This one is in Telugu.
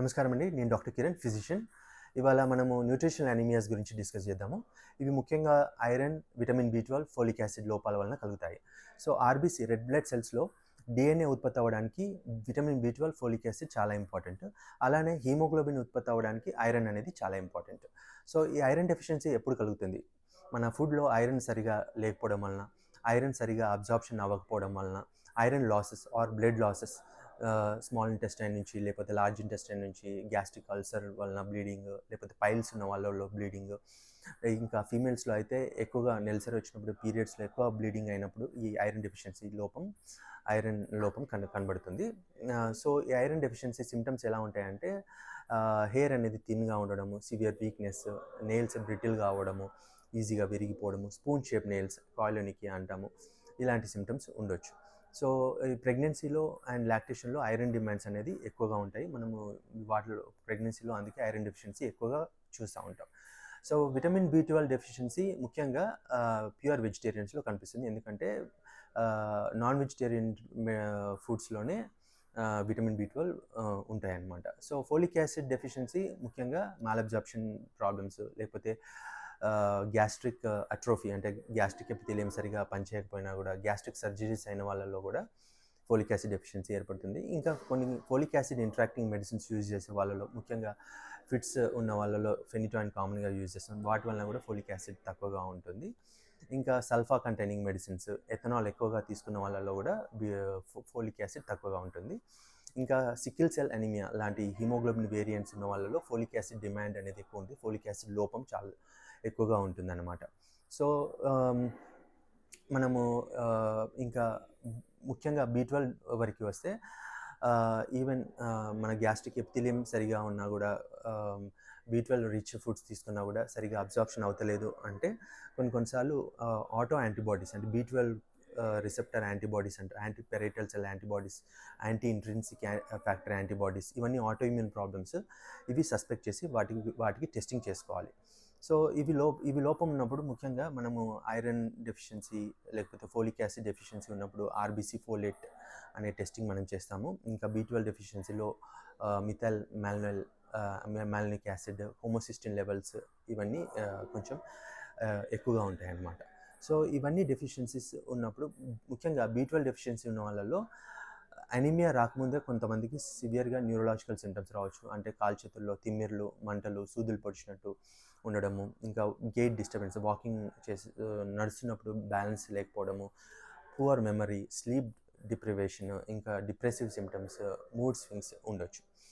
నమస్కారం అండి. నేను డాక్టర్ కిరణ్, ఫిజిషియన్. ఇవాళ మనము న్యూట్రిషనల్ అనీమియాస్ గురించి డిస్కస్ చేద్దాము. ఇవి ముఖ్యంగా ఐరన్, విటమిన్ బి12, ఫోలిక్ యాసిడ్ లోపాల వలన కలుగుతాయి. సో ఆర్బీసీ రెడ్ బ్లడ్ సెల్స్లో డిఎన్ఏ ఉత్పత్తి అవ్వడానికి విటమిన్ బి12, ఫోలిక్ యాసిడ్ చాలా ఇంపార్టెంట్. అలానే హీమోగ్లోబిన్ ఉత్పత్తి అవ్వడానికి ఐరన్ అనేది చాలా ఇంపార్టెంట్. సో ఈ ఐరన్ డెఫిషియన్సీ ఎప్పుడు కలుగుతుంది? మన ఫుడ్లో ఐరన్ సరిగా లేకపోవడం వలన, ఐరన్ సరిగా అబ్జార్ప్షన్ అవ్వకపోవడం వలన, iron losses or blood losses, small intestine నుంచి లేకపోతే లార్జ్ ఇంటెస్టైన్ నుంచి, గ్యాస్ట్రిక్ అల్సర్ వలన బ్లీడింగ్, లేకపోతే పైల్స్ ఉన్న వాళ్ళలో బ్లీడింగ్, ఇంకా ఫీమేల్స్లో అయితే ఎక్కువగా నెలసరి వచ్చినప్పుడు, పీరియడ్స్లో ఎక్కువ బ్లీడింగ్ అయినప్పుడు ఈ ఐరన్ డెఫిషియన్సీ లోపం కనబడుతుంది. సో ఈ ఐరన్ డెఫిషియన్సీ సిమ్టమ్స్ ఎలా ఉంటాయంటే హెయిర్ అనేది థిన్గా ఉండడము, సివియర్ వీక్నెస్, నెయిల్స్ బ్రిటిల్గా అవ్వడము, ఈజీగా విరిగిపోవడము, స్పూన్ షేప్ నెయిల్స్, కాయిలోనికి అంటాము, ఇలాంటి సిమ్టమ్స్ ఉండొచ్చు. సో ఈ ప్రెగ్నెన్సీలో అండ్ లాక్టేషన్లో ఐరన్ డిమాండ్స్ అనేది ఎక్కువగా ఉంటాయి. మనము వాటిలో ప్రెగ్నెన్సీలో అందుకే ఐరన్ డెఫిషియన్సీ ఎక్కువగా చూస్తూ ఉంటాం. సో విటమిన్ బి12 డెఫిషియన్సీ ముఖ్యంగా ప్యూర్ వెజిటేరియన్స్లో కనిపిస్తుంది. ఎందుకంటే నాన్ వెజిటేరియన్ ఫుడ్స్లోనే విటమిన్ బి12 ఉంటాయన్నమాట. సో ఫోలిక్ యాసిడ్ డెఫిషియన్సీ ముఖ్యంగా మాలబ్జార్ప్షన్ ప్రాబ్లమ్స్, లేకపోతే గ్యాస్ట్రిక్ అట్రోఫీ అంటే గ్యాస్ట్రిక్ ఎపిథీలియం సరిగా పనిచేయకపోయినా కూడా, గ్యాస్ట్రిక్ సర్జరీస్ అయిన వాళ్ళలో కూడా ఫోలిక్ యాసిడ్ డెఫిషియన్సీ ఏర్పడుతుంది. ఇంకా కొన్ని folic acid interacting medicines use చేసే వాళ్ళలో, ముఖ్యంగా ఫిట్స్ ఉన్న వాళ్ళలో ఫెనిటాయిన్ కామన్గా యూజ్ చేస్తాం, వాటి వలన కూడా ఫోలిక్ యాసిడ్ తక్కువగా ఉంటుంది. ఇంకా సల్ఫా కంటైనింగ్ మెడిసిన్స్, ఎథనాల్ ఎక్కువగా తీసుకున్న వాళ్ళలో కూడా ఫోలిక్ యాసిడ్ తక్కువగా ఉంటుంది. ఇంకా సికిల్ సెల్ అనీమియా లాంటి హిమోగ్లోబిన్ వేరియంట్స్ ఉన్న వాళ్ళలో ఫోలిక్ యాసిడ్ డిమాండ్ అనేది ఎక్కువ ఉంది, ఫోలిక్ యాసిడ్ లోపం చాలా ఎక్కువగా ఉంటుందన్నమాట. సో మనము ఇంకా ముఖ్యంగా బి12 వరకు వస్తే, ఈవెన్ మన గ్యాస్ట్రిక్ ఎపిథీలియం సరిగా ఉన్నా కూడా, బి12 రిచ్ ఫుడ్స్ తీసుకున్నా కూడా సరిగా అబ్జార్ప్షన్ అవుతలేదు అంటే కొన్నిసార్లు ఆటో యాంటీబాడీస్ అంటే బి12 రిసెప్టర్ యాంటీబాడీస్ అంటే anti parietal cell antibodies, anti intrinsic factor antibodies, ఇవన్నీ ఆటో ఇమ్యూన్ ప్రాబ్లమ్స్. ఇవి సస్పెక్ట్ చేసి వాటికి టెస్టింగ్ చేసుకోవాలి. సో ఇవి లోపం ఉన్నప్పుడు ముఖ్యంగా మనము ఐరన్ డెఫిషియన్సీ లేకపోతే ఫోలిక్ యాసిడ్ డెఫిషియన్సీ ఉన్నప్పుడు ఆర్బీసీ ఫోలేట్ అనే టెస్టింగ్ మనం చేస్తాము. ఇంకా బి12 డెఫిషియన్సీలో methyl malonic acid, homocysteine levels, ఇవన్నీ కొంచెం ఎక్కువగా ఉంటాయి అన్నమాట. సో ఇవన్నీ డెఫిషియన్సీస్ ఉన్నప్పుడు, ముఖ్యంగా బి12 డెఫిషియన్సీ ఉన్న వాళ్ళలో అనీమియా రాకముందే కొంతమందికి సివియర్గా న్యూరలాజికల్ సింటమ్స్ రావచ్చు. అంటే కాలు చేతుల్లో తిమ్మిర్లు, మంటలు, సూదులు పొడిచినట్టు ఉండడము, ఇంకా గేట్ డిస్టర్బెన్స్, వాకింగ్ నడుస్తున్నప్పుడు బ్యాలెన్స్ లేకపోవడము, పువర్ మెమరీ, స్లీప్ డిప్రివేషన్, ఇంకా డిప్రెసివ్ సిమ్టమ్స్, మూడ్ స్వింగ్స్ ఉండొచ్చు.